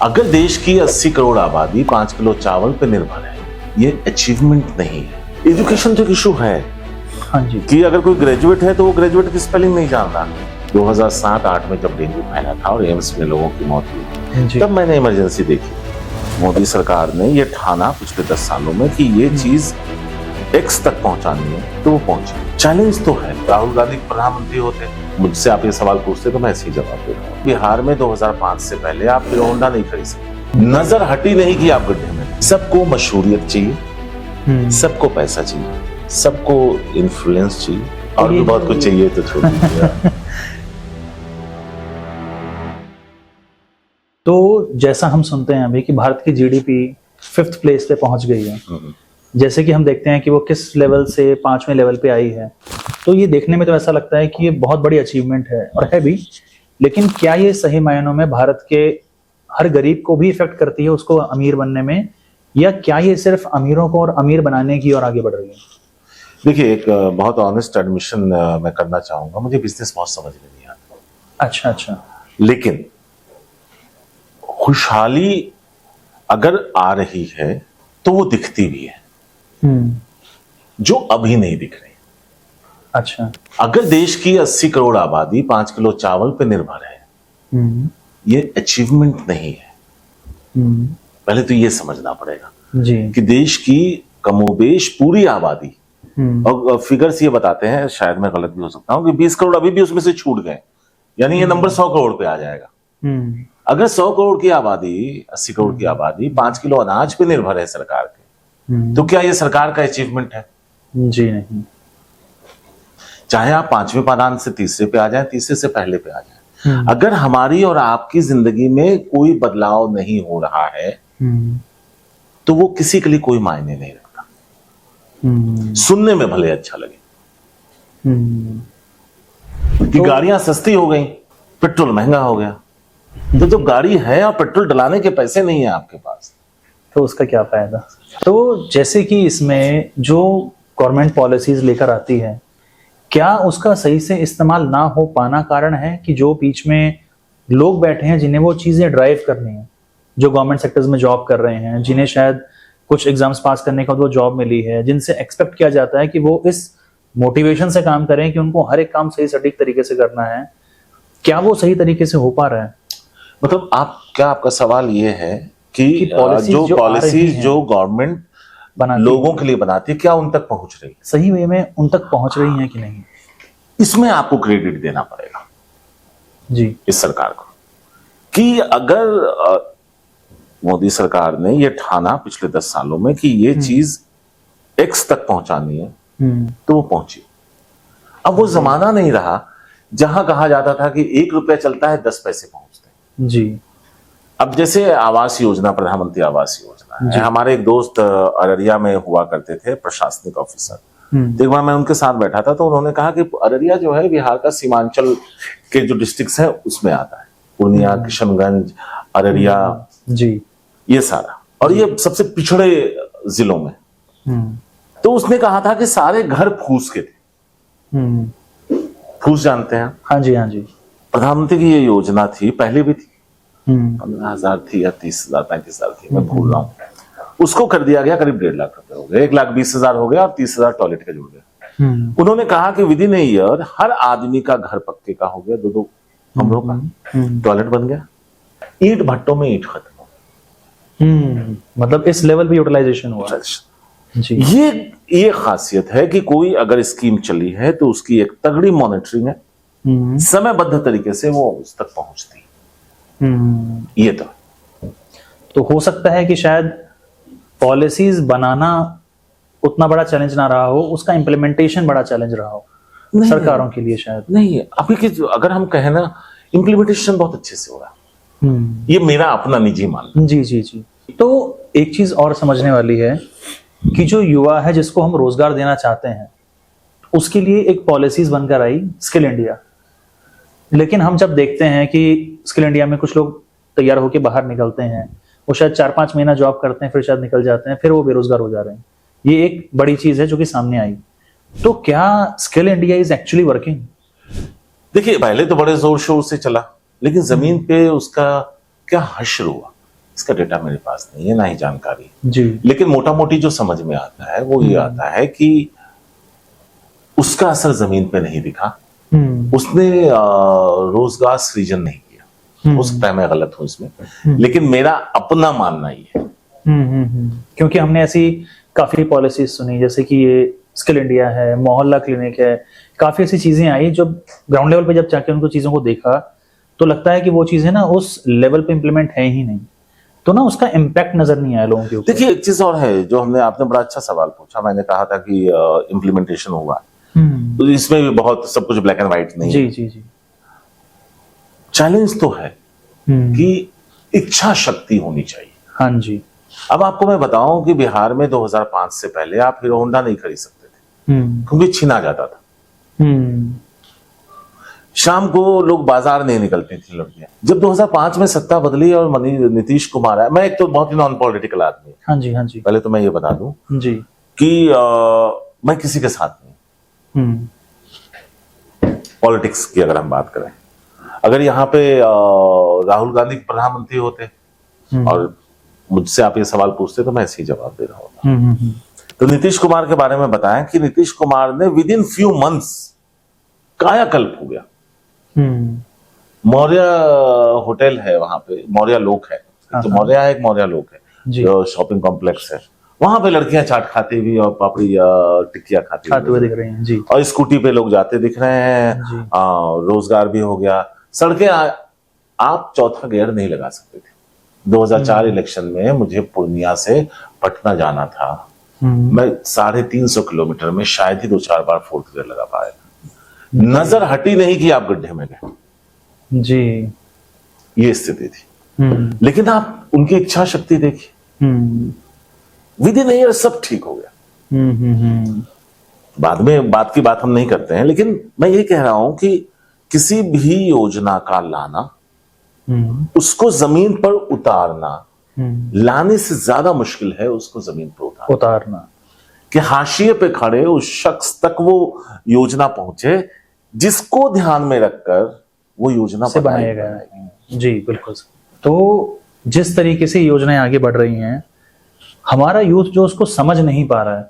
अगर देश की 80 करोड़ आबादी 5 किलो चावल पे निर्भर है, ये अचीवमेंट नहीं है। एजुकेशन तो एक इशू है। हाँ जी। कि अगर कोई ग्रेजुएट है तो वो ग्रेजुएट की स्पेलिंग नहीं जानता। 2007-8 में जब डेंगू फैला था और एम्स में लोगों की मौत हुई, तब मैंने इमरजेंसी देखी। मोदी सरकार ने ये ठाना पिछले 10 सालों में कि ये चीज एक्स तक पहुंचानी है, तो वो पहुंची। चैलेंज तो है। राहुल गांधी प्रधानमंत्री होते, मुझसे आप ये सवाल पूछते तो मैं ऐसे ही जवाब दे रहा हूँ। बिहार में 2005 से पहले आप हीरो होंडा नहीं खरीद सकते। नजर हटी नहीं कि आप गड्ढे में। सबको मशहूरियत चाहिए, सबको पैसा चाहिए, सबको इन्फ्लुएंस चाहिए, और भी बहुत कुछ चाहिए तो छोड़ दीजिए। तो जैसा हम सुनते हैं अभी कि भारत की जीडीपी 5th प्लेस पे पहुंच गई है, जैसे कि हम देखते हैं कि वो किस लेवल से 5वें लेवल पे आई है, तो ये देखने में तो ऐसा लगता है कि ये बहुत बड़ी अचीवमेंट है और है भी। लेकिन क्या ये सही मायनों में भारत के हर गरीब को भी इफेक्ट करती है उसको अमीर बनने में, या क्या ये सिर्फ अमीरों को और अमीर बनाने की ओर आगे बढ़ रही है? देखिए, एक बहुत ऑनेस्ट एडमिशन मैं करना चाहूंगा, मुझे बिजनेस बहुत समझ में नहीं आता। अच्छा। लेकिन खुशहाली अगर आ रही है तो वो दिखती भी है, जो अभी नहीं दिख रही। अच्छा। अगर देश की 80 करोड़ आबादी 5 किलो चावल पे निर्भर है, ये अचीवमेंट नहीं है। पहले तो ये समझना पड़ेगा जी कि देश की कमोबेश पूरी आबादी, और फिगर्स ये बताते हैं, शायद मैं गलत भी हो सकता हूं, कि 20 करोड़ अभी भी उसमें से छूट गए, यानी ये नंबर 100 करोड़ पे आ जाएगा। अगर 100 करोड़ की आबादी, 80 करोड़ की आबादी 5 किलो अनाज पे निर्भर है सरकार के, तो क्या ये सरकार का अचीवमेंट है? जी नहीं। चाहे आप 5वें पादान से तीसरे पे आ जाए, तीसरे से पहले पे आ जाए, अगर हमारी और आपकी जिंदगी में कोई बदलाव नहीं हो रहा है, तो वो किसी के लिए कोई मायने नहीं रखता। सुनने में भले अच्छा लगे कि गाड़ियां सस्ती हो गई, पेट्रोल महंगा हो गया, तो जो गाड़ी है और पेट्रोल डलाने के पैसे नहीं है आपके पास, तो उसका क्या फायदा? तो जैसे कि इसमें जो गवर्नमेंट पॉलिसीज लेकर आती है, क्या उसका सही से इस्तेमाल ना हो पाना कारण है कि जो बीच में लोग बैठे हैं जिन्हें वो चीजें ड्राइव करनी है, जो गवर्नमेंट सेक्टर्स में जॉब कर रहे हैं, जिन्हें शायद कुछ एग्जाम्स पास करने के बाद वो जॉब मिली है, जिनसे एक्सपेक्ट किया जाता है कि वो इस मोटिवेशन से काम करें कि उनको हर एक काम सही सटीक तरीके से करना है, क्या वो सही तरीके से हो पा रहा है? मतलब आपका सवाल ये है कि जो पॉलिसीज जो गवर्नमेंट लोगों के लिए बनाती है, क्या उन तक पहुंच रही है, सही वे में उन तक पहुंच रही है कि नहीं? इसमें आपको क्रेडिट देना पड़ेगा जी इस सरकार को, कि अगर मोदी सरकार ने ये ठाना पिछले 10 सालों में कि ये चीज एक्स तक पहुंचानी है, तो वो पहुंची। अब वो जमाना नहीं रहा जहां कहा जाता था कि 1 रुपया चलता है 10 पैसे पहुंचते जी। अब जैसे आवास योजना, प्रधानमंत्री आवास योजना है, हमारे एक दोस्त अररिया में हुआ करते थे, प्रशासनिक ऑफिसर। एक बार मैं उनके साथ बैठा था, तो उन्होंने कहा कि अररिया जो है बिहार का सीमांचल के जो डिस्ट्रिक्ट्स है उसमें आता है, पूर्णिया, किशनगंज, अररिया जी, ये सारा, और ये सबसे पिछड़े जिलों में। तो उसने कहा था कि सारे घर फूस के थे। फूस जानते हैं? हाँ जी, हाँ जी। प्रधानमंत्री की ये योजना थी, पहले भी थी, 15,000 थी या 30,000, 35,000 थी, मैं भूल रहा हूँ। उसको कर दिया गया करीब 1.5 लाख रुपए हो गए, 1,20,000 हो गया और 30,000 टॉयलेट के जुड़ गए। उन्होंने कहा कि विद इन ए ईयर हर आदमी का घर पक्के का हो गया, 2-2 कमरों का टॉयलेट बन गया। ईंट भट्टों में ईंट खत्म। मतलब इस लेवल पे यूटिलाइजेशन हुआ जी। ये खासियत है कि कोई अगर स्कीम चली है तो उसकी एक तगड़ी मॉनिटरिंग है, समयबद्ध तरीके से वो उस तक पहुंचती। ये तो हो सकता है कि शायद पॉलिसीज बनाना उतना बड़ा चैलेंज ना रहा हो, उसका इम्प्लीमेंटेशन बड़ा चैलेंज रहा हो सरकारों के लिए। शायद नहीं, अभी की अगर हम कहें ना, इम्प्लीमेंटेशन बहुत अच्छे से हो रहा है। ये मेरा अपना निजी मानना। जी जी जी। तो एक चीज और समझने वाली है कि जो युवा है जिसको हम रोजगार देना चाहते हैं, उसके लिए एक पॉलिसीज बनकर आई स्किल इंडिया। लेकिन हम जब देखते हैं कि स्किल इंडिया में कुछ लोग तैयार होकर बाहर निकलते हैं, वो शायद 4-5 महीना जॉब करते हैं, फिर शायद निकल जाते हैं, फिर वो बेरोजगार हो जा रहे हैं। ये एक बड़ी चीज है जो कि सामने आई। तो क्या skill India is actually working? देखिए, पहले तो बड़े जोर शोर से चला, लेकिन जमीन पे उसका क्या हश्र हुआ। इसका डेटा मेरे पास नहीं है, ना ही जानकारी। जी। लेकिन मोटा मोटी जो समझ में आता है वो ये आता है कि उसका असर जमीन पे नहीं दिखा, उसने रोजगार सृजन नहीं किया। हो सकता है मैं गलत हूं इसमें, लेकिन मेरा अपना मानना ही है। क्योंकि हमने ऐसी काफी पॉलिसीज सुनी, जैसे कि ये स्किल इंडिया है, मोहल्ला क्लिनिक है, काफी ऐसी चीजें आई जो ग्राउंड लेवल पे जब जाके उनको चीजों को देखा तो लगता है कि वो चीजें ना उस लेवल पे इम्प्लीमेंट है ही नहीं, तो ना उसका इम्पैक्ट नजर नहीं आया लोगों के ऊपर। देखिए एक चीज और है जो आपने बड़ा अच्छा सवाल पूछा। मैंने कहा था कि इम्प्लीमेंटेशन हुआ, तो इसमें भी बहुत सब कुछ ब्लैक एंड व्हाइट नहीं जी है। जी जी। चैलेंज तो है कि इच्छा शक्ति होनी चाहिए। हाँ जी। अब आपको मैं बताऊं कि बिहार में 2005 से पहले आप हीरो होंडा नहीं खरीद सकते थे, क्योंकि छीना जाता था। शाम को लोग बाजार नहीं निकलती थी लड़कियां। जब 2005 में सत्ता बदली और नीतीश कुमार आया, मैं एक तो बहुत ही नॉन पॉलिटिकल आदमी, हाँ जी हाँ जी, पहले तो मैं ये बता दूं जी कि मैं किसी के साथ नहीं। पॉलिटिक्स की अगर हम बात करें, अगर यहाँ पे राहुल गांधी प्रधानमंत्री होते और मुझसे आप ये सवाल पूछते तो मैं ऐसे ही जवाब दे रहा हूँ। तो नीतीश कुमार के बारे में बताएं कि नीतीश कुमार ने विद इन फ्यू मंथ्स कायाकल्प हो गया। मौर्य होटल है वहां पे, मौर्य लोक है, तो मौर्य है, एक मौर्य लोक है जो शॉपिंग कॉम्प्लेक्स है, वहां पे लड़कियां चाट खाती हुई और पापड़ी टिक्कियां खाती हुई दिख रही हैं जी। और स्कूटी पे लोग जाते दिख रहे हैं। रोजगार भी हो गया। सड़कें आप चौथा गियर नहीं लगा सकते थे। 2004 इलेक्शन में मुझे पूर्णिया से पटना जाना था, मैं 350 किलोमीटर में शायद ही 2-4 बार फोर्थ गियर लगा पाया। नजर हटी नहीं कि आप गड्ढे में गए जी, ये स्थिति थी। लेकिन आप उनकी इच्छा शक्ति देखिए, विद इन ईयर सब ठीक हो गया। बाद में बात की बात हम नहीं करते हैं, लेकिन मैं ये कह रहा हूं कि किसी भी योजना का लाना, उसको जमीन पर उतारना, लाने से ज्यादा मुश्किल है उसको जमीन पर उतारना कि हाशिए पे खड़े उस शख्स तक वो योजना पहुंचे जिसको ध्यान में रखकर वो योजना से बनाया गया है। जी बिल्कुल। तो जिस तरीके से योजनाएं आगे बढ़ रही हैं, हमारा यूथ जो उसको समझ नहीं पा रहा है,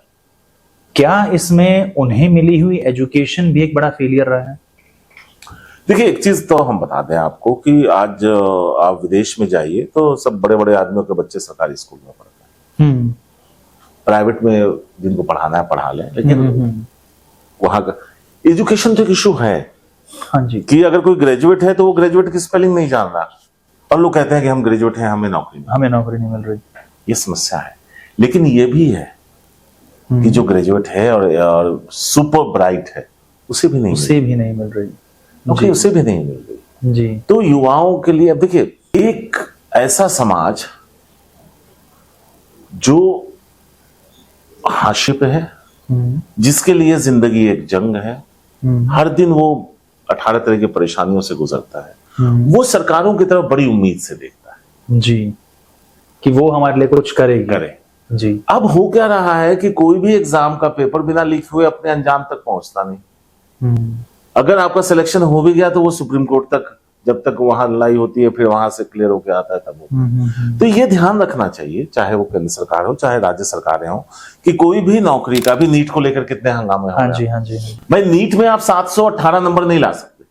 क्या इसमें उन्हें मिली हुई एजुकेशन भी एक बड़ा फेलियर रहा है? देखिए एक चीज तो हम बता दें आपको कि आज आप विदेश में जाइए तो सब बड़े बड़े आदमियों के बच्चे सरकारी स्कूल में पढ़ते हैं। प्राइवेट में जिनको पढ़ाना है पढ़ा लें, लेकिन वहां का एजुकेशन तो एक इशू है। हाँ जी। कि अगर कोई ग्रेजुएट है तो वो ग्रेजुएट की स्पेलिंग नहीं जान रहा, और लोग कहते हैं कि हम ग्रेजुएट हैं, हमें नौकरी नहीं मिल रही। ये समस्या है। लेकिन ये भी है कि जो ग्रेजुएट है और सुपर ब्राइट है उसे भी नहीं मिल रही नौकरी, उसे भी नहीं मिल रही जी। तो युवाओं के लिए अब देखिए, एक ऐसा समाज जो हाशिए पे है, जिसके लिए जिंदगी एक जंग है, हर दिन वो 18 तरह की परेशानियों से गुजरता है, वो सरकारों की तरफ बड़ी उम्मीद से देखता है जी कि वो हमारे लिए कुछ करे जी। अब हो क्या रहा है कि कोई भी एग्जाम का पेपर बिना लिखे हुए अपने अंजाम तक पहुंचता नहीं। अगर आपका सिलेक्शन हो भी गया तो वो सुप्रीम कोर्ट तक, जब तक वहां लड़ाई होती है, फिर वहां से क्लियर होकर आता है तब वो। तो ये ध्यान रखना चाहिए, चाहे वो केंद्र सरकार हो चाहे राज्य सरकारें हो, कि कोई भी नौकरी का भी नीट को लेकर कितने हंगामे हो रहे हैं। हाँ जी। भाई नीट में आप 718 नंबर नहीं ला सकते,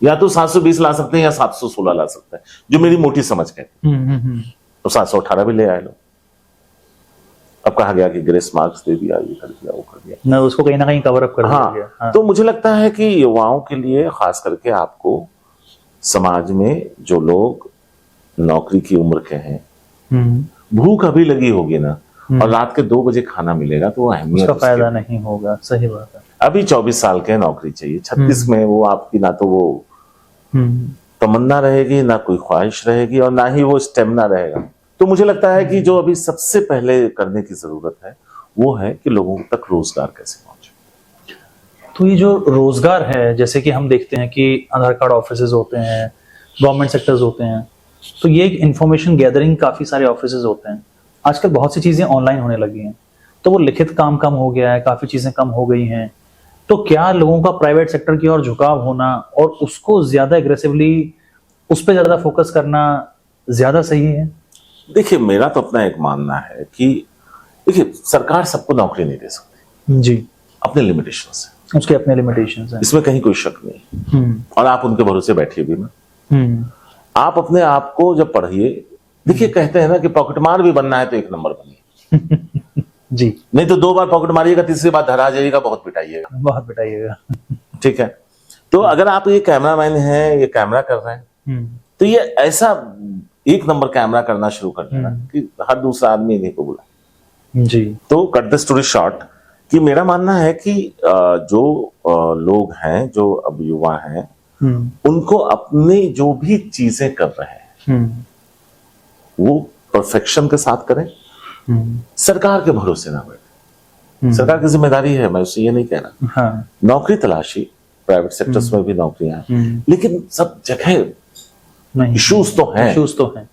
या तो 720 ला सकते हैं या 716 ला सकते हैं, जो मेरी मोटी समझ कहती है। तो 718 भी ले आए लोग। अब कहा गया कि ग्रेस मार्क्स दे दिया, ये कर दिया, वो कर दिया ना, उसको कहीं ना कहीं कवर अप कर दिया। हाँ। तो मुझे लगता है कि युवाओं के लिए खास करके आपको समाज में जो लोग नौकरी की उम्र के हैं, भूख अभी लगी होगी ना, और रात के 2 बजे खाना मिलेगा तो वो अहमियत उसका फायदा नहीं होगा। सही बात है। अभी 24 साल के नौकरी चाहिए, 36 में वो आपकी ना तो वो तमन्ना रहेगी, ना कोई ख्वाहिश रहेगी, और ना ही वो स्टेमिना रहेगा। तो मुझे लगता है कि जो अभी सबसे पहले करने की जरूरत है वो है कि लोगों तक रोजगार कैसे पहुंचे। तो ये जो रोजगार है, जैसे कि हम देखते हैं कि आधार कार्ड ऑफिसेज होते हैं, गवर्नमेंट सेक्टर्स होते हैं, तो ये एक इंफॉर्मेशन गैदरिंग काफी सारे ऑफिसेज होते हैं। आजकल बहुत सी चीजें ऑनलाइन होने लगी हैं, तो वो लिखित काम कम हो गया है, काफी चीजें कम हो गई हैं। तो क्या लोगों का प्राइवेट सेक्टर की ओर झुकाव होना और उसको ज्यादा एग्रेसिवली उस पर ज्यादा फोकस करना ज्यादा सही है? देखिए, मेरा तो अपना एक मानना है कि देखिए, सरकार सबको नौकरी नहीं दे सकती जी, अपने लिमिटेशंस है, उसके अपने लिमिटेशंस हैं। इसमें कहीं कोई शक नहीं। और आप उनके भरोसे बैठिए भी ना, आप अपने आप को जब पढ़िए, देखिए कहते हैं ना कि पॉकेटमार भी बनना है तो एक नंबर बनिए जी, नहीं तो 2 बार पॉकेट मारिएगा, तीसरी बार धरा जाइएगा, बहुत पिटाइएगा। बहुत बताइएगा। ठीक है, तो अगर आप ये कैमरामैन हैं, ये कैमरा कर रहे हैं, तो ये ऐसा एक नंबर कैमरा करना शुरू कर देना कि हर दूसरा आदमी इन्हीं को बुलाए। जी, तो कट द स्टोरी शॉर्ट, कि मेरा मानना है कि जो लोग हैं, जो अब युवा हैं, उनको अपनी जो भी चीजें कर रहे हैं वो परफेक्शन के साथ करें, सरकार के भरोसे ना बैठे। सरकार की जिम्मेदारी है, मैं उससे ये नहीं कह रहा। हाँ, नौकरी तलाशी, प्राइवेट सेक्टर्स में भी नौकरियां हैं, लेकिन सब जगह नहीं, इश्यूज तो हैं। इश्यूज तो हैं।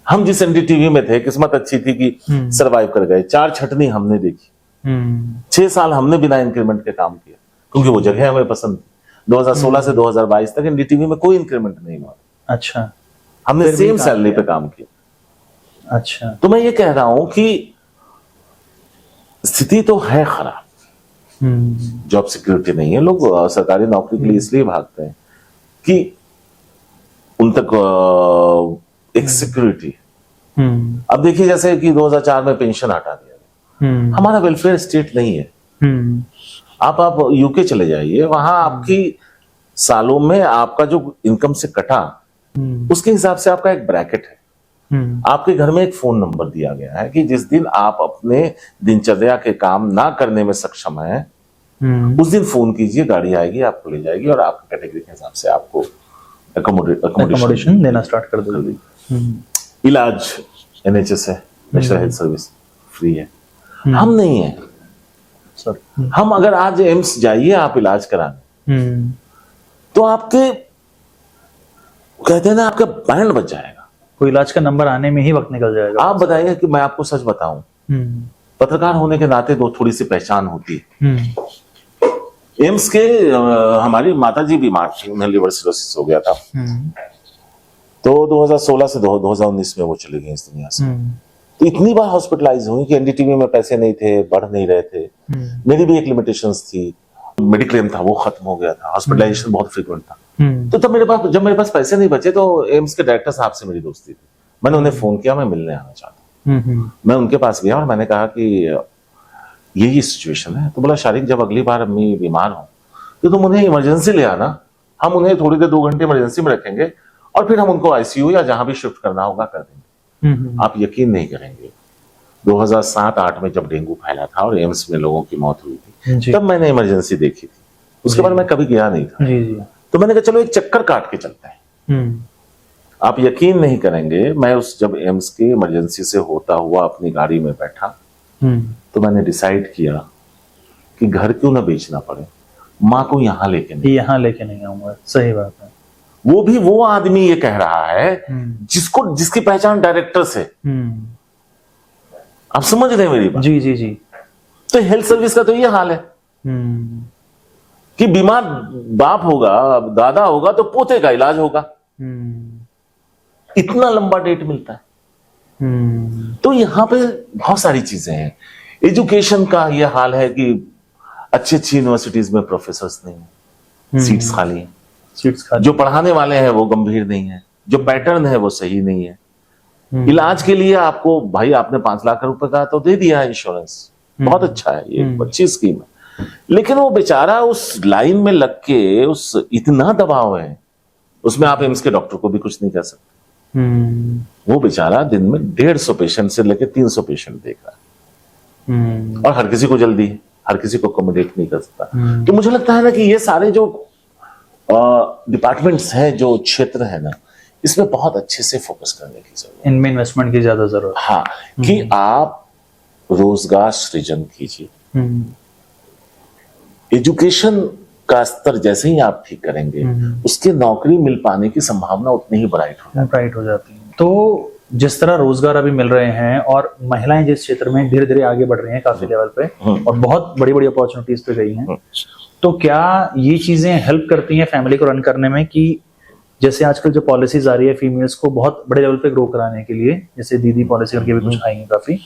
हम जिस एनडीटीवी में थे, किस्मत अच्छी थी कि सरवाइव कर गए। 4 छटनी हमने देखी, 6 साल हमने बिना इंक्रीमेंट के काम किया, क्योंकि वो जगह हमें पसंद थी। 2016 से 2022 तक एनडीटीवी में कोई इंक्रीमेंट नहीं हुआ। अच्छा, हमने सेम सैलरी पे काम किया। अच्छा, तो मैं ये कह रहा हूं कि स्थिति तो है खराब, जॉब सिक्योरिटी नहीं है। लोग सरकारी नौकरी के लिए इसलिए भागते हैं कि उन तक एक सिक्योरिटी। अब देखिए, जैसे कि 2004 में पेंशन हटा दिया गया, हमारा वेलफेयर स्टेट नहीं है। आप यूके चले जाइए, वहां आपकी सालों में आपका जो इनकम से कटा, उसके हिसाब से आपका एक ब्रैकेट है। आपके घर में एक फोन नंबर दिया गया है कि जिस दिन आप अपने दिनचर्या के काम ना करने में सक्षम है, उस दिन फोन कीजिए, गाड़ी आएगी, आपको ले जाएगी और आपकी कैटेगरी के हिसाब से आपको अकोमोडेशन देना स्टार्ट कर देगी। इलाज एनएचएस है, नेशनल हेल्थ सर्विस फ्री है। हम नहीं है सर। हम अगर आज एम्स जाइए आप इलाज कराने, तो आपके कहते हैं ना, आपका बैंड बच जाएगा। कोई इलाज का नंबर आने में ही वक्त निकल जाएगा। आप बताइए कि मैं आपको सच बताऊं, पत्रकार होने के नाते तो थोड़ी सी पहचान होती है। एम्स के हमारी माताजी बीमार थी, उन्हें लिवर सिरोसिस हो गया था, तो 2016 से 2019 में वो चली गई इस दुनिया से। तो इतनी बार हॉस्पिटलाइज हुई कि एनडीटीवी में पैसे नहीं थे, बढ़ नहीं रहे थे। मेरी भी एक लिमिटेशंस थी, मेडिक्लेम था वो खत्म हो गया था, हॉस्पिटलाइजेशन बहुत फ्रीक्वेंट था। तो तब जब मेरे पास पैसे नहीं बचे, तो एम्स के डायरेक्टर साहब से मेरी दोस्ती थी। मैंने उन्हें फोन किया, मैं मिलने आना चाहता हूँ। मैं उनके पास गया और मैंने कहा कि यही सिचुएशन है। तो बोला, शारिक, जब अगली बार अम्मी बीमार हो तो तुम उन्हें इमरजेंसी ले आना, हम उन्हें थोड़ी देर 2 घंटे इमरजेंसी में रखेंगे और फिर हम उनको आईसीयू या जहां भी शिफ्ट करना होगा कर देंगे। आप यकीन नहीं करेंगे, 2007-8 में जब डेंगू फैला था और एम्स में लोगों की मौत हुई थी, तब मैंने इमरजेंसी देखी थी। उसके बाद मैं कभी गया नहीं था। तो मैंने कहा चलो एक चक्कर काट के चलते हैं। आप यकीन नहीं करेंगे, मैं जब एम्स के इमरजेंसी से होता हुआ अपनी गाड़ी में बैठा, तो मैंने डिसाइड किया कि घर क्यों ना बेचना पड़े, माँ को यहाँ लेके नहीं आऊंगा। सही बात है। वो भी वो आदमी ये कह रहा है जिसकी पहचान डायरेक्टर से। आप समझ रहे हैं मेरी बात? जी जी जी। तो हेल्थ सर्विस का तो ये हाल है कि बीमार बाप होगा, दादा होगा, तो पोते का इलाज होगा। इतना लंबा डेट मिलता है। तो यहां पे बहुत सारी चीजें हैं। एजुकेशन का ये हाल है कि अच्छी यूनिवर्सिटीज में प्रोफेसर्स नहीं है, सीट्स खाली हैं। जो पढ़ाने वाले हैं वो गंभीर नहीं है, जो पैटर्न है वो सही नहीं है। इलाज के लिए आपको, भाई आपने 5 लाख रुपए का तो दे दिया इंश्योरेंस, बहुत अच्छा है, ये अच्छी स्कीम है, लेकिन वो बेचारा उस लाइन में लग के उस इतना दबाव है, उसमें आप एम्स के डॉक्टर को भी कुछ नहीं कर सकते। वो बेचारा दिन में 150 पेशेंट से लेकर 300 पेशेंट देख रहा है, और हर किसी को जल्दी है, हर किसी को अकोमोडेट नहीं कर सकता। तो मुझे लगता है ना कि ये सारे जो डिपार्टमेंट्स हैं, जो क्षेत्र है ना, इसमें बहुत अच्छे से फोकस करने की जरूरत है, इनमें इन्वेस्टमेंट की ज्यादा जरूरत है। हाँ, कि आप रोजगार सृजन कीजिए। एजुकेशन का स्तर जैसे ही आप ठीक करेंगे, उसके नौकरी मिल पाने की संभावना उतनी ही ब्राइट हो जाती है। तो जिस तरह रोजगार अभी मिल रहे हैं और महिलाएं जिस क्षेत्र में धीरे धीरे आगे बढ़ रही हैं काफी लेवल पे, और बहुत बड़ी बड़ी अपॉर्चुनिटीज पे गई हैं, तो क्या ये चीजें हेल्प करती हैं फैमिली को रन करने में कि जैसे आजकल जो पॉलिसीज आ रही है फीमेल्स को बहुत बड़े लेवल पे ग्रो कराने के लिए, जैसे दीदी पॉलिसी करके भी कुछ आई है काफी,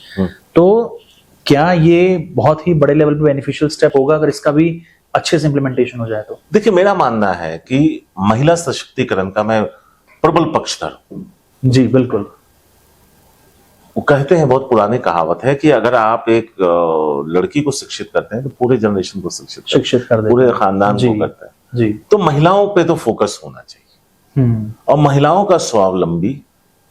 तो क्या ये बहुत ही बड़े लेवल पे बेनिफिशियल स्टेप होगा अगर इसका भी अच्छे से इम्प्लीमेंटेशन हो जाए तो? देखिए, मेरा मानना है कि महिला सशक्तिकरण का मैं प्रबल पक्षधर हूं। जी बिल्कुल। वो कहते हैं, बहुत पुरानी कहावत है कि अगर आप एक लड़की को शिक्षित करते हैं तो पूरे जनरेशन को शिक्षित कर देते पूरे खानदान को करते हैं। जी। तो महिलाओं पे तो फोकस होना चाहिए, और महिलाओं का स्वावलंबी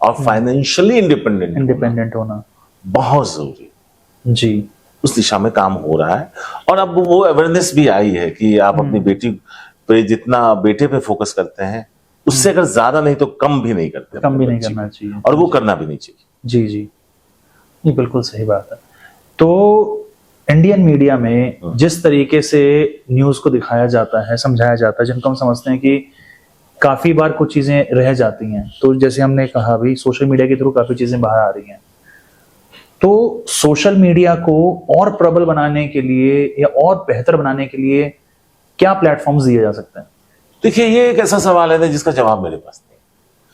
और फाइनेंशियली इंडिपेंडेंट होना बहुत जरूरी है। जी, उस दिशा में काम हो रहा है, और अब वो अवेयरनेस भी आई है कि आप अपनी बेटी पे जितना बेटे पे फोकस करते हैं उससे अगर ज्यादा नहीं तो कम भी नहीं करते, कम भी नहीं करना चाहिए, और वो करना भी नहीं चाहिए। जी जी, ये बिल्कुल सही बात है। तो इंडियन मीडिया में जिस तरीके से न्यूज को दिखाया जाता है, समझाया जाता है, जिनको हम समझते हैं कि काफी बार कुछ चीजें रह जाती हैं, तो जैसे हमने कहा भी सोशल मीडिया के थ्रू काफी चीजें बाहर आ रही हैं, तो सोशल मीडिया को और प्रबल बनाने के लिए या और बेहतर बनाने के लिए क्या प्लेटफॉर्म्स दिए जा सकते हैं? देखिए, ये एक ऐसा सवाल है जिसका जवाब मेरे पास नहीं।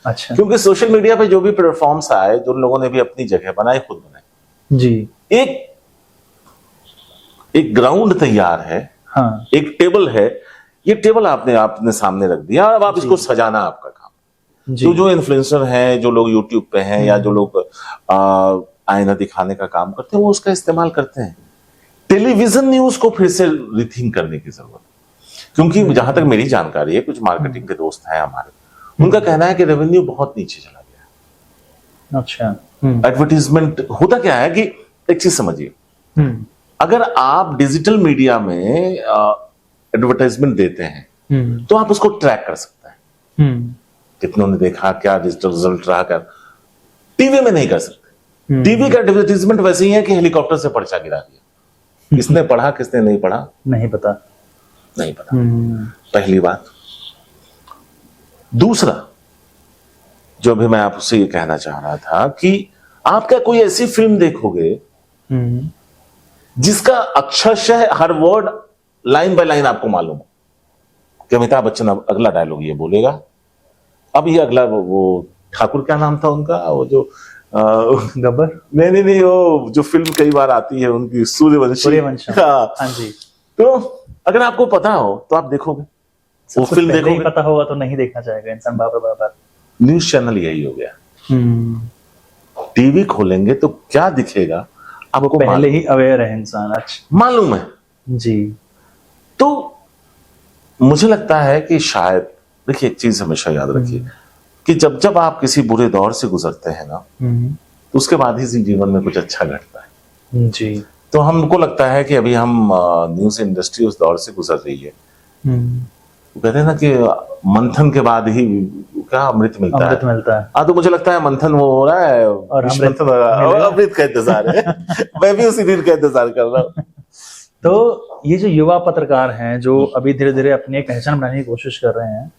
अच्छा। क्योंकि सोशल मीडिया पे जो भी प्लेटफॉर्म्स आए, जो लोगों ने भी अपनी जगह बनाई, खुद बनाई जी, एक ग्राउंड तैयार है, हाँ, एक टेबल है, ये टेबल आपने सामने रख दिया, अब आप इसको सजाना आपका काम। तो जो इन्फ्लुएंसर हैं, जो लोग यूट्यूब पे हैं, या जो लोग आईना दिखाने का काम करते हैं, वो उसका इस्तेमाल करते हैं। टेलीविजन न्यूज को फिर से रिथिंक करने की जरूरत है, क्योंकि जहां तक मेरी जानकारी है, कुछ मार्केटिंग के दोस्त हैं हमारे, उनका कहना है कि रेवेन्यू बहुत नीचे चला गया। अच्छा। एडवर्टीजमेंट होता क्या है कि एक चीज समझिए, अगर आप डिजिटल मीडिया में एडवर्टाइजमेंट देते हैं तो आप उसको ट्रैक कर सकते हैं, कितनों ने देखा, क्या डिजिटल रिजल्ट रहा, क्या। टीवी में नहीं कर सकते। टीवी का एडवर्टाइजमेंट वैसे ही है कि हेलीकॉप्टर से पर्चा गिरा दिया, किसने पढ़ा किसने नहीं पढ़ा नहीं पता। पहली बात। दूसरा, जो भी मैं आपसे ये कहना चाह रहा था कि आप क्या कोई ऐसी फिल्म देखोगे जिसका अक्षरशः हर वर्ड लाइन बाय लाइन आपको मालूम हो कि अमिताभ बच्चन अब अगला डायलॉग ये बोलेगा, अब ये अगला, वो ठाकुर क्या नाम था उनका, वो जो गब्बर, नहीं, वो जो फिल्म कई बार आती है उनकी, सूर्यवंशी। हाँ जी। तो अगर आपको पता हो तो आप देखोगे, वो फिल्म देखोगे। नहीं पता होगा तो नहीं देखना चाहेगा इंसान बार। न्यूज चैनल यही हो गया। टीवी खोलेंगे तो क्या दिखेगा आपको पहले ही अवेयर है इंसान, अच्छा मालूम है जी। तो मुझे लगता है कि शायद, देखिए, एक चीज हमेशा याद रखिए कि जब आप किसी बुरे दौर से गुजरते हैं ना, तो उसके बाद ही जीवन में कुछ अच्छा घटता है जी। तो हमको लगता है कि अभी हम न्यूज इंडस्ट्री उस दौर से गुजर रही है। वो कहते हैं ना कि मंथन के बाद ही क्या अमृत मिलता है। हाँ, तो मुझे लगता है मंथन वो हो रहा है और अमृत का इंतजार है। मैं भी उसी दिन का इंतजार कर रहा हूँ। तो ये जो युवा पत्रकार हैं जो अभी धीरे धीरे अपनी एक पहचान बनाने की कोशिश कर रहे हैं,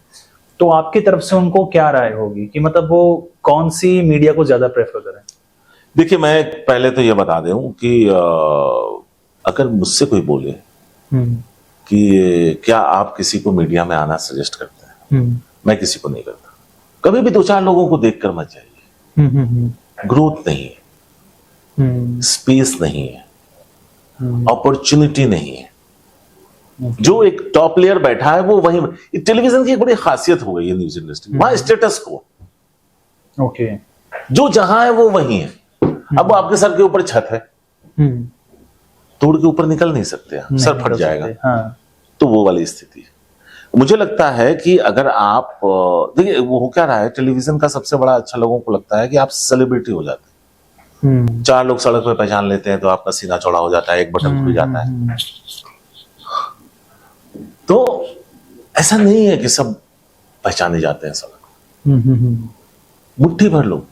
तो आपकी तरफ से उनको क्या राय होगी कि मतलब वो कौन सी मीडिया को ज्यादा प्रेफर करें? देखिए, मैं पहले तो ये बता दूं कि अगर मुझसे कोई बोले कि क्या आप किसी को मीडिया में आना सजेस्ट करते हैं, मैं किसी को नहीं करता। कभी भी 2-4 लोगों को देखकर मत जाइए। ग्रोथ नहीं है, स्पेस नहीं है, अपॉर्चुनिटी नहीं है। जो एक टॉप प्लेयर बैठा है वो वहीं, टेलीविजन की एक बड़ी खासियत हो गई है न्यूज इंडस्ट्री, वहां स्टेटस को, ओके, जो जहां है वो वहीं है। अब वो आपके सर के ऊपर छत है, तोड़ के ऊपर निकल नहीं सकते, सर फट जाएगा। हाँ। तो वो वाली स्थिति है। मुझे लगता है कि अगर आप, देखिए वो हो क्या रहा है, टेलीविजन का सबसे बड़ा अच्छा लोगों को लगता है कि आप सेलिब्रिटी हो जाते हैं। 4 लोग सड़क पे पहचान लेते हैं तो आपका सीना चौड़ा हो जाता है, एक बटन खुल जाता है। तो ऐसा नहीं है कि सब पहचाने जाते हैं सड़क। मुट्ठी भर लोग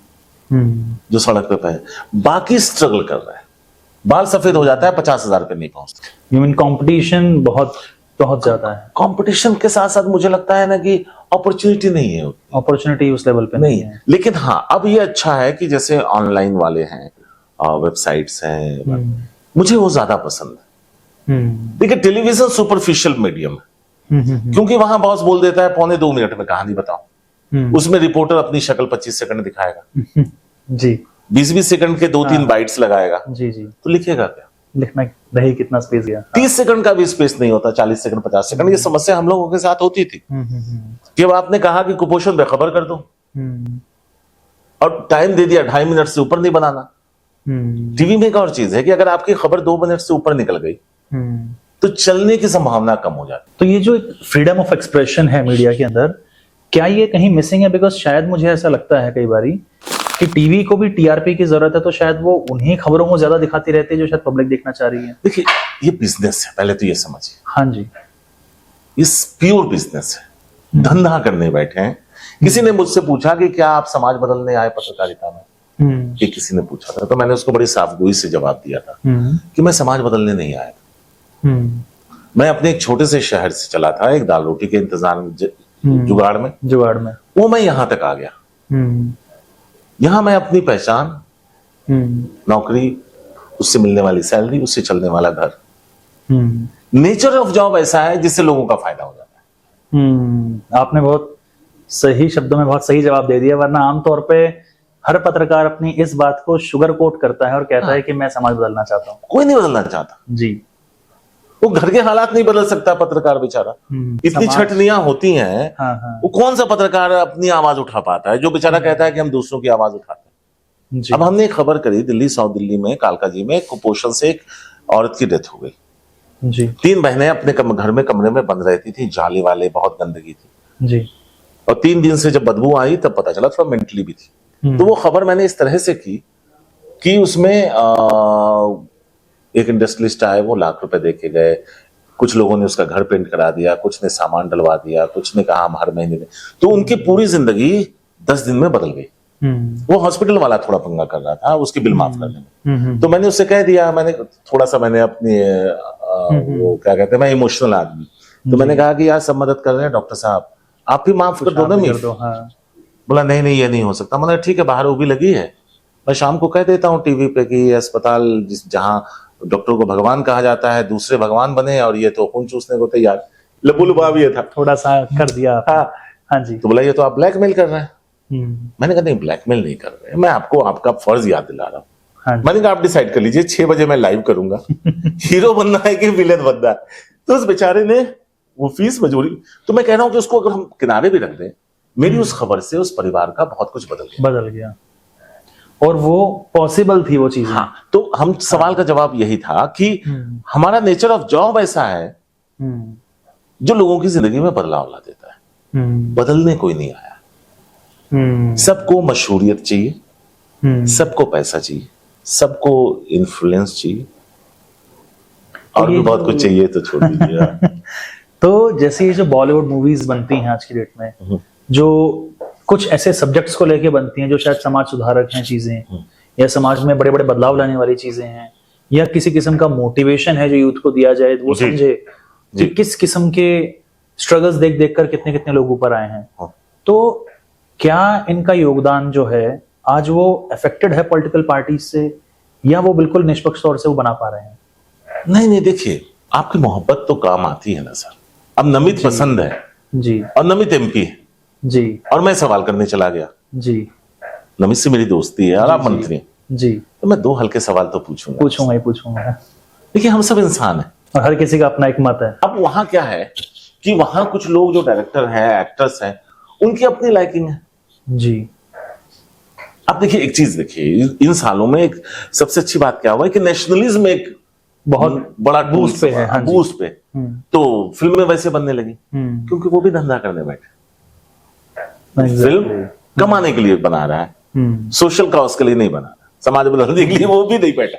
जो सड़क पे बाकी स्ट्रगल कर रहे हैं, बाल सफेद हो जाता है, 50,000 पे नहीं पहुंचते। यू मीन कंपटीशन बहुत ज्यादा है। कंपटीशन के साथ साथ मुझे लगता है ना कि अपॉर्चुनिटी नहीं है, अपॉर्चुनिटी उस लेवल पे नहीं है। लेकिन हाँ, अब ये अच्छा है कि जैसे ऑनलाइन वाले हैं, वेबसाइट्स हैं, मुझे वो ज्यादा पसंद है। देखिए, टेलीविजन सुपरफिशियल मीडियम है, क्योंकि वहां बॉस बोल देता है 1.25 मिनट में कहानी बताओ, उसमें रिपोर्टर अपनी शक्ल 25 सेकंड दिखाएगा, जी 20-20 सेकंड के 2-3 बाइट्स लगाएगा, जी जी, तो लिखेगा क्या? लिखना रही कितना स्पेस गया। 30 सेकंड का भी स्पेस नहीं होता, 40 सेकंड 50 सेकंड। ये समस्या हम लोगों के साथ होती थी कि अब आपने कहा कि कुपोषण बेखबर कर दो और टाइम दे दिया 2.5 मिनट से ऊपर नहीं बनाना। टीवी में एक और चीज है कि अगर आपकी खबर 2 मिनट से ऊपर निकल गई तो चलने की संभावना कम हो जाती। तो ये जो फ्रीडम ऑफ एक्सप्रेशन है मीडिया के अंदर, क्या ये कहीं मिसिंग है? बिकॉज शायद मुझे ऐसा लगता है कई बारी कि टीवी को भी टीआरपी की जरूरत है, तो शायद वो उन्हीं खबरों को ज्यादा दिखाती रहती है जो शायद पब्लिक देखना चाह रही है। देखिए, ये बिजनेस है, पहले तो ये समझिए। हाँ जी, ये प्योर बिजनेस है, धंधा करने बैठे हैं। किसी ने मुझसे पूछा कि क्या आप समाज बदलने आए पत्रकारिता में? कि किसी ने पूछा था, तो मैंने उसको बड़ी साफगोई से जवाब दिया था कि मैं समाज बदलने नहीं आया था। मैं अपने एक छोटे से शहर से चला था, एक दाल रोटी के इंतजाम जुगाड़ में वो मैं यहां तक आ गया। यहां मैं अपनी पहचान, नौकरी, उससे मिलने वाली सैलरी, उससे चलने वाला घर, नेचर ऑफ जॉब ऐसा है जिससे लोगों का फायदा हो जाता है। आपने बहुत सही शब्दों में बहुत सही जवाब दे दिया, वरना आमतौर पे हर पत्रकार अपनी इस बात को शुगर कोट करता है और कहता है कि मैं समाज बदलना चाहता हूँ। कोई नहीं बदलना चाहता जी, वो घर के हालात नहीं बदल सकता पत्रकार बेचारा। इतनी छटनियां होती हैं, वो कौन सा पत्रकार अपनी आवाज उठा पाता है जो बेचारा कहता है कि हम दूसरों की आवाज उठाते हैं। अब हमने एक खबर करी, दिल्ली साउथ दिल्ली में कालका जी में कुपोषण से एक औरत की डेथ हो गई जी। 3 बहनें अपने घर में कमरे में बंद रहती थी, जाली वाले, बहुत गंदगी थी जी। और 3 दिन से जब बदबू आई तब पता चला थोड़ा मेंटली भी थी। तो वो खबर मैंने इस तरह से की कि उसमें एक इंडस्ट्रियलिस्ट आए, वो लाख रुपए दे के गए, कुछ लोगों ने उसका घर पेंट करा दिया, कुछ ने सामान डलवा दिया, कुछ ने कहा हम हर महीने में, तो उनकी पूरी जिंदगी 10 दिन में बदल गई। वो हॉस्पिटल वाला थोड़ा पंगा कर रहा था उसकी बिल माफ करने में, तो मैंने उससे कह दिया, मैंने थोड़ा सा मैंने अपनी वो क्या कहते हैं, मैं इमोशनल आदमी, तो मैंने कहा कि यार सब मदद कर रहे हैं, डॉक्टर साहब आप भी माफ कर दो ना। बोला नहीं नहीं ये नहीं हो सकता। मतलब ठीक है, बाहर वो भी लगी है, मैं शाम को कह देता हूँ टीवी पे कि अस्पताल जहां डॉक्टर को भगवान कहा जाता है, दूसरे भगवान बने और ये तो खून चूसने को तैयार। लबुलबा भी ये था, थोड़ा सा कर दिया। हाँ जी। तो बोला ये तो आप ब्लैकमेल कर रहे हैं। मैंने कहा नहीं ब्लैकमेल नहीं कर रहे, मैं आपको आपका फर्ज याद दिला रहा हूँ। मैंने कहा आप डिसाइड कर लीजिए 6 बजे मैं लाइव करूंगा, हीरो बनना है कि विलेन बनना है। तो उस बेचारे ने वो फीस मजूरी, तो मैं कह रहा हूँ कि उसको अगर हम किनारे भी रख दें, मेरी उस खबर से उस परिवार का बहुत कुछ बदल गया और वो पॉसिबल थी वो चीज। हाँ, तो हम सवाल का जवाब यही था कि हमारा नेचर ऑफ जॉब ऐसा है जो लोगों की जिंदगी में बदलाव ला देता है। बदलने कोई नहीं आया, सबको मशहूरियत चाहिए, सबको पैसा चाहिए, सबको इन्फ्लुएंस चाहिए और भी बहुत कुछ चाहिए तो छोड़ दीजिए। तो जैसे ये जो बॉलीवुड मूवीज बनती हैं आज की डेट में, जो कुछ ऐसे सब्जेक्ट्स को लेके बनती हैं जो शायद समाज सुधारक हैं चीजें, या समाज में बड़े बड़े बदलाव लाने वाली चीजें हैं, या किसी किस्म का मोटिवेशन है जो यूथ को दिया जाए, वो समझे कि किस किस्म के स्ट्रगल्स देख देख कर कितने कितने लोग ऊपर आए हैं, तो क्या इनका योगदान जो है आज वो अफेक्टेड है पॉलिटिकल पार्टीज से, या वो बिल्कुल निष्पक्ष तौर से वो बना पा रहे हैं? नहीं, देखिए आपकी मोहब्बत तो काम आती है ना सर। अब नमित पसंद है जी, और नमित एमपी है जी, और मैं सवाल करने चला गया जी, नमित से मेरी दोस्ती है और आप मंत्री जी, तो मैं 2 हल्के सवाल तो पूछूंगा। देखिए हम सब इंसान हैं और हर किसी का अपना एक मत है। अब वहां क्या है कि वहां कुछ लोग जो डायरेक्टर हैं, एक्टर्स हैं, उनकी अपनी लाइकिंग है जी। अब देखिए एक चीज देखिए, इन सालों में एक सबसे अच्छी बात क्या हुआ है कि नेशनलिज्म एक बहुत बड़ा बूस्ट पे है। बूस्ट पे तो फिल्में वैसे बनने लगी क्योंकि वो भी धंधा करने बैठे। फिल्म कमाने के लिए बना रहा है, सोशल कॉज के लिए नहीं बना रहा, समाज बदलने के लिए वो भी नहीं बैठा।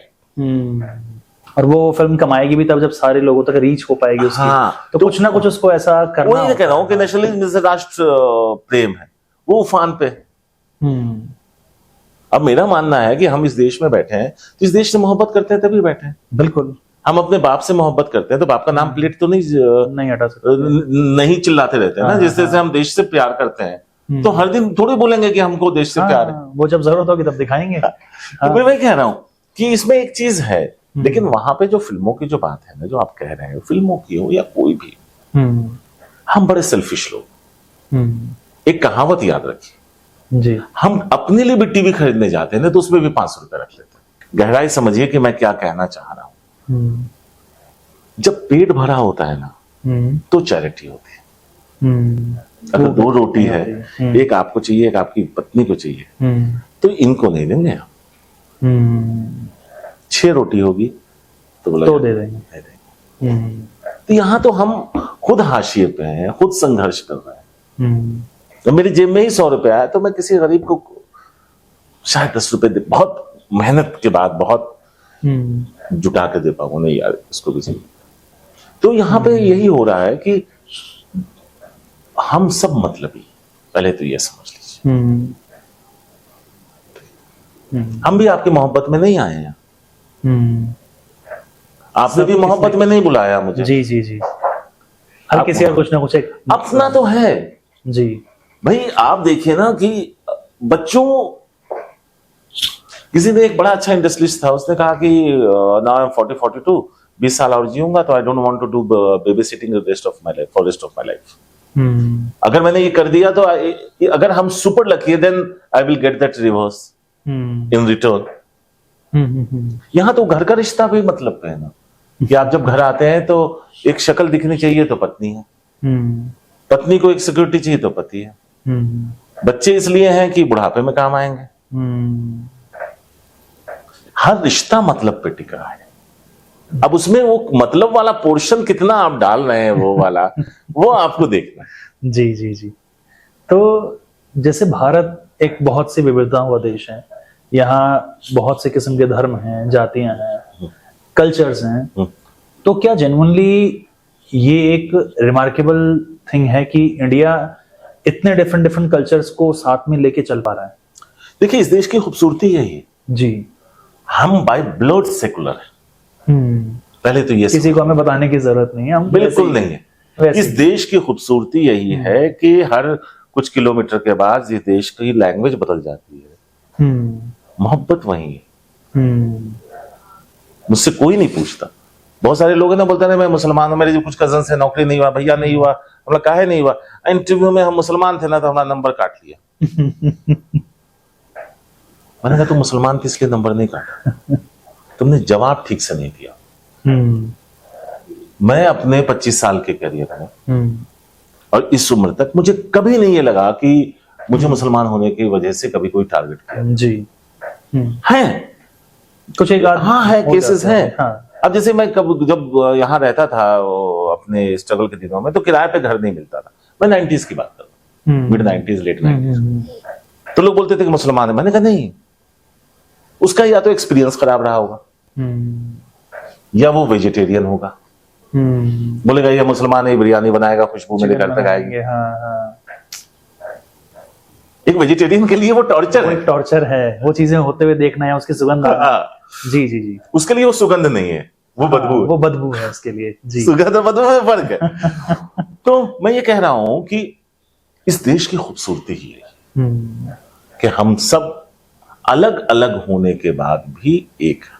और वो फिल्म कमाएगी भी तब जब सारे लोगों तक रीच हो पाएगी उसकी। हाँ, तो कुछ ना कुछ उसको ऐसा करना। वही कह रहा हूं कि नेशनलिज्म जैसे राष्ट्र प्रेम है वो उफान पे। अब मेरा मानना है कि हम इस देश में बैठे हैं तो इस देश से मोहब्बत करते हैं तभी बैठे हैं। बिल्कुल। हम अपने बाप से मोहब्बत करते हैं तो बाप का नाम प्लेट तो नहीं हटा सकते, नहीं चिल्लाते रहते हैं ना। जिस तरह से हम देश से प्यार करते हैं तो हर दिन थोड़ी बोलेंगे कि हमको देश से प्यार है। वो जब जरूरत होगी तब दिखाएंगे। तो मैं वही कह रहा हूं कि इसमें एक चीज है, लेकिन वहां पे जो फिल्मों की जो बात है ना, जो आप कह रहे हैं, फिल्मों की हो या कोई भी, हम बड़े सेल्फिश लोग। एक कहावत याद रखिए, जी हम अपने लिए भी टीवी खरीदने जाते हैं ना तो उसमें भी 500 रुपए रख लेते हैं। गहराई समझिए कि मैं क्या कहना चाह रहा हूं। हम्म, जब पेट भरा होता है ना तो चैरिटी होती है। अगर वो 2 रोटी है, हम्म, एक आपको चाहिए, एक आपकी पत्नी को चाहिए, तो इनको नहीं देंगे हम। 6 रोटी होगी तो बोला तो दे देंगे। दे देंगे। तो यहां तो हम खुद हाशिए पे हैं, खुद संघर्ष कर रहे हैं। तो मेरी जेब में ही 100 रुपए आया तो मैं किसी गरीब को शायद 10 रुपए दे, बहुत मेहनत के बाद बहुत जुटा के दे पाऊंगा, नहीं यार इसको भी चाहिए। तो यहां पे यही हो रहा है कि हम सब मतलबी, पहले तो ये समझ लीजिए। हम भी आपकी मोहब्बत में नहीं आए हैं, आपने भी मोहब्बत में नहीं बुलाया मुझे। जी जी जी, हर किसी का कुछ ना कुछ एक अपना तो है जी। भाई आप देखिए ना कि बच्चों, किसी ने एक बड़ा अच्छा इंडस्ट्रियलिस्ट था, उसने कहा कि नाउ आई एम 42 20 साल और जीऊंगा तो I don't want to do babysitting rest of my life for rest of my life. अगर मैंने ये कर दिया तो अगर हम सुपर लकी है then I will get that reverse in return. यहां तो घर का रिश्ता भी मतलब पे है ना कि आप जब घर आते हैं तो एक शक्ल दिखनी चाहिए तो पत्नी है, पत्नी को एक सिक्योरिटी चाहिए तो पति है, बच्चे इसलिए हैं कि बुढ़ापे में काम आएंगे। हर रिश्ता मतलब पे टिका है। अब उसमें वो मतलब वाला पोर्शन कितना आप डाल रहे हैं वो वाला वो आपको देखना है। जी जी जी। तो जैसे भारत एक बहुत सी विविधताओं का देश है, यहाँ बहुत से किस्म के धर्म हैं, जातियां हैं, कल्चर्स हैं, तो क्या जेन्युइनली ये एक रिमार्केबल थिंग है कि इंडिया इतने डिफरेंट डिफरेंट कल्चर्स को साथ में लेके चल पा रहा है? देखिए इस देश की खूबसूरती यही है जी, हम बाय ब्लड सेकुलर है। पहले तो ये किसी को हमें बताने की जरूरत नहीं है, हम बिल्कुल नहीं है। इस देश की खूबसूरती यही है कि हर कुछ किलोमीटर के बाद इस देश की लैंग्वेज बदल जाती है, मोहब्बत वही है। मुझसे कोई नहीं पूछता, बहुत सारे लोग हैं ना बोलते हैं मैं मुसलमान हूं, मेरे जो कुछ कजन है नौकरी नहीं हुआ, भैया नहीं हुआ, हम लोग काहे नहीं हुआ, इंटरव्यू में हम मुसलमान थे ना तो हमारा नंबर काट लिया। मैंने कहा तुम मुसलमान थे इसलिए नंबर नहीं काटा, तुमने जवाब ठीक से नहीं दिया। मैं अपने 25 साल के करियर में और इस उम्र तक मुझे कभी नहीं ये लगा कि मुझे मुसलमान होने की वजह से कभी कोई टारगेट किया जी। है कुछ एक हाँ है, केसेस हैं। हाँ। अब जैसे मैं जब यहाँ रहता था अपने स्ट्रगल के दिनों में तो किराए पे घर नहीं मिलता था, मैं 90s की बात कर रहा हूँ, मिड 90s लेट 90s। तो लोग बोलते थे कि मुसलमान है, मैंने कहा नहीं, उसका या तो एक्सपीरियंस खराब रहा होगा या वो वेजिटेरियन होगा। बोलेगा ये मुसलमान है, बिरयानी बनाएगा, खुशबू मेरे घर तक आएगी। एक वेजिटेरियन के लिए वो टॉर्चर है, टॉर्चर है, वो चीजें होते हुए देखना है, उसकी सुगंध जी जी जी, उसके लिए वो सुगंध नहीं है, वो बदबू है। वो बदबू है उसके लिए जी। सुगंध और बदबू में फर्क है। तो मैं ये कह रहा हूं कि इस देश की खूबसूरती ही है कि हम सब अलग अलग होने के बाद भी एक है।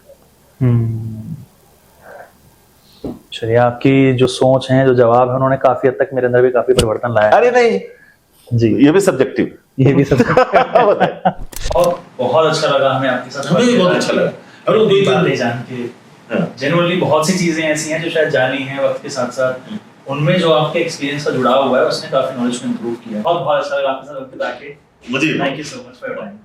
चलिए, आपकी जो सोच है, जो जवाब है, उन्होंने काफी हद तक मेरे अंदर भी काफी परिवर्तन लाया। अरे नहीं जी, ये भी सब्जेक्टिव, ये भी सब और बहुत अच्छा लगा हमें आपके साथ, हमें भी बहुत अच्छा लगा। और वो कोई बात नहीं जान के जेन्युइनली बहुत सी चीजें ऐसी हैं जो शायद जानी है वक्त के साथ साथ, उनमें जो आपके एक्सपीरियंस का जुड़ाव हुआ है उसने काफी नॉलेज को इंप्रूव किया। बहुत बहुत अच्छा लगा आपके साथ वक्त बिता के। मुझे thank you so much for your time.